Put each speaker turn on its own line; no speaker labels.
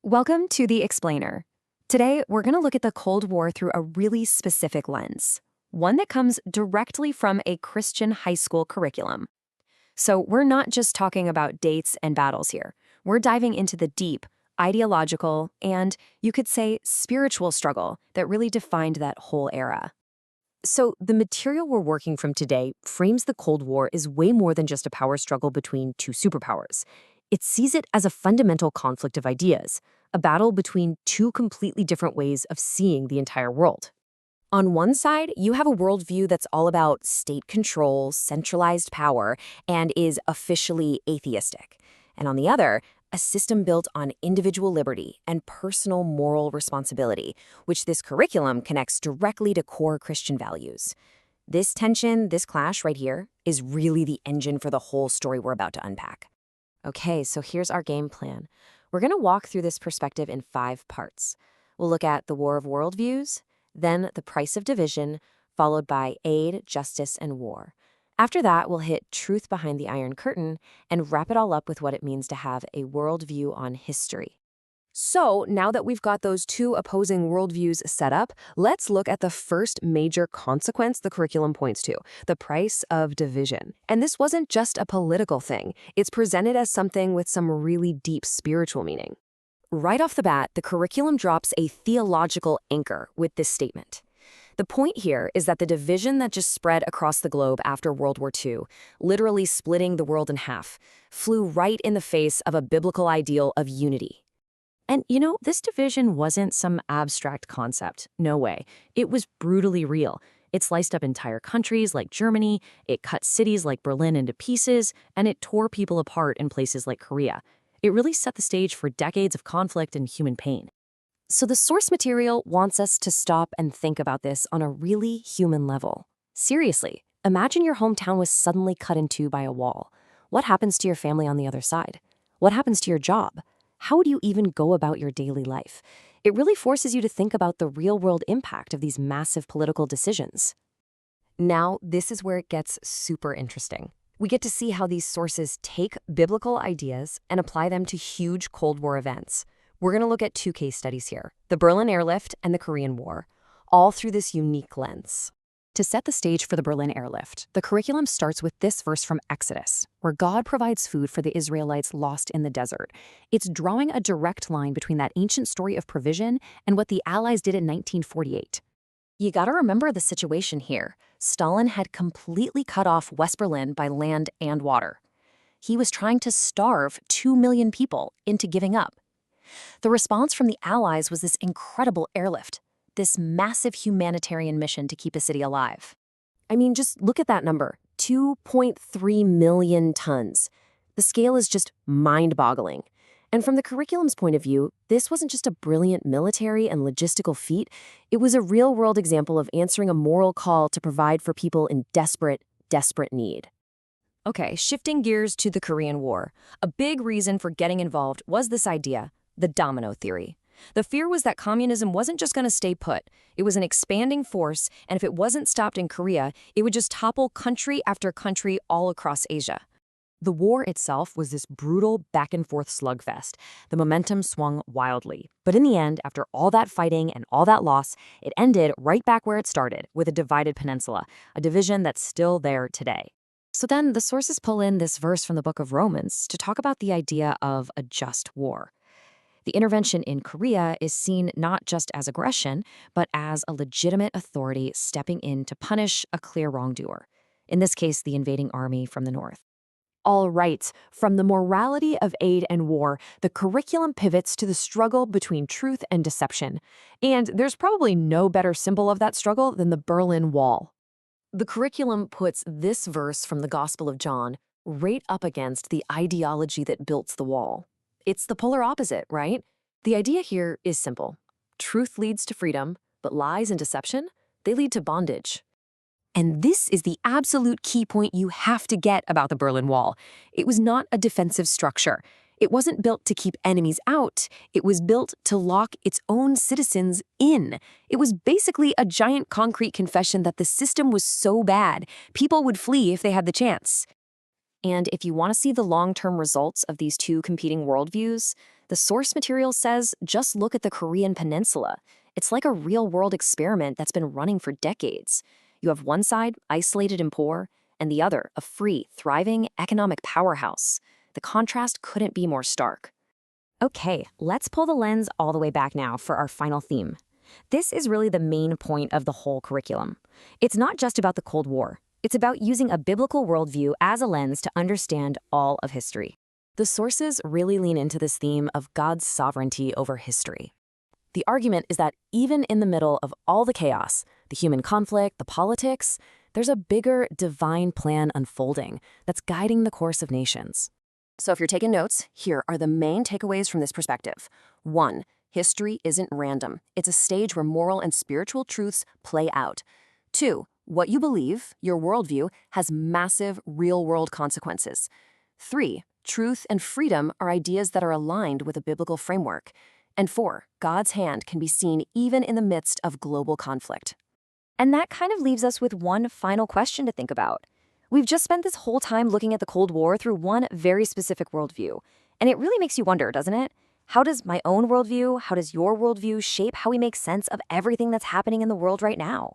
Welcome to The Explainer. Today, we're going to look at the Cold War through a really specific lens, one that comes directly from a Christian high school curriculum. So we're not just talking about dates and battles here. We're diving into the deep, ideological, and you could say spiritual struggle that really defined that whole era.
So, the material we're working from today frames the Cold War as way more than just a power struggle between two superpowers. It sees it as a fundamental conflict of ideas, a battle between two completely different ways of seeing the entire world. On one side, you have a worldview that's all about state control, centralized power, and is officially atheistic. And on the other, a system built on individual liberty and personal moral responsibility, which this curriculum connects directly to core Christian values. This tension, this clash right here, is really the engine for the whole story we're about to unpack. Okay, so here's our game plan. We're going to walk through this perspective in 5 parts. We'll look at the War of Worldviews, then the price of division, followed by aid, justice, and war. After that, we'll hit truth behind the Iron Curtain and wrap it all up with what it means to have a worldview on history. So, now that we've got those two opposing worldviews set up, let's look at the first major consequence the curriculum points to, the price of division. And this wasn't just a political thing. It's presented as something with some really deep spiritual meaning. Right off the bat, the curriculum drops a theological anchor with this statement. The point here is that the division that just spread across the globe after World War II, literally splitting the world in half, flew right in the face of a biblical ideal of unity. And this division wasn't some abstract concept. No way. It was brutally real. It sliced up entire countries like Germany, it cut cities like Berlin into pieces, and it tore people apart in places like Korea. It really set the stage for decades of conflict and human pain. So the source material wants us to stop and think about this on a really human level. Seriously, imagine your hometown was suddenly cut in two by a wall. What happens to your family on the other side? What happens to your job? How do you even go about your daily life? It really forces you to think about the real-world impact of these massive political decisions. Now, this is where it gets super interesting. We get to see how these sources take biblical ideas and apply them to huge Cold War events. We're going to look at 2 case studies here, the Berlin Airlift and the Korean War, all through this unique lens. To set the stage for the Berlin Airlift, the curriculum starts with this verse from Exodus, where God provides food for the Israelites lost in the desert. It's drawing a direct line between that ancient story of provision and what the Allies did in 1948. You gotta remember the situation here. Stalin had completely cut off West Berlin by land and water. He was trying to starve 2 million people into giving up. The response from the Allies was this incredible airlift, this massive humanitarian mission to keep a city alive. I mean, just look at that number, 2.3 million tons. The scale is just mind-boggling. And from the curriculum's point of view, this wasn't just a brilliant military and logistical feat. It was a real-world example of answering a moral call to provide for people in desperate, desperate need. Okay, shifting gears to the Korean War. A big reason for getting involved was this idea, the domino theory. The fear was that communism wasn't just going to stay put. It was an expanding force, and if it wasn't stopped in Korea, it would just topple country after country all across Asia. The war itself was this brutal back-and-forth slugfest. The momentum swung wildly. But in the end, after all that fighting and all that loss, it ended right back where it started, with a divided peninsula, a division that's still there today. So then the sources pull in this verse from the book of Romans to talk about the idea of a just war. The intervention in Korea is seen not just as aggression, but as a legitimate authority stepping in to punish a clear wrongdoer, in this case, the invading army from the north. All right, from the morality of aid and war, the curriculum pivots to the struggle between truth and deception. And there's probably no better symbol of that struggle than the Berlin Wall. The curriculum puts this verse from the Gospel of John right up against the ideology that built the wall. It's the polar opposite, right? The idea here is simple. Truth leads to freedom, but lies and deception, they lead to bondage. And this is the absolute key point you have to get about the Berlin Wall. It was not a defensive structure. It wasn't built to keep enemies out. It was built to lock its own citizens in. It was basically a giant concrete confession that the system was so bad, people would flee if they had the chance.
And if you want to see the long-term results of these two competing worldviews, the source material says just look at the Korean Peninsula. It's like a real-world experiment that's been running for decades. You have one side, isolated and poor, and the other, a free, thriving economic powerhouse. The contrast couldn't be more stark.
Okay, let's pull the lens all the way back now for our final theme. This is really the main point of the whole curriculum. It's not just about the Cold War. It's about using a biblical worldview as a lens to understand all of history. The sources really lean into this theme of God's sovereignty over history. The argument is that even in the middle of all the chaos, the human conflict, the politics, there's a bigger divine plan unfolding that's guiding the course of nations.
So if you're taking notes, here are the main takeaways from this perspective. 1. History isn't random. It's a stage where moral and spiritual truths play out. 2. What you believe, your worldview, has massive real-world consequences. 3. Truth and freedom are ideas that are aligned with a biblical framework. And 4. God's hand can be seen even in the midst of global conflict. And that kind of leaves us with one final question to think about. We've just spent this whole time looking at the Cold War through one very specific worldview. And it really makes you wonder, doesn't it? How does my own worldview, how does your worldview shape how we make sense of everything that's happening in the world right now?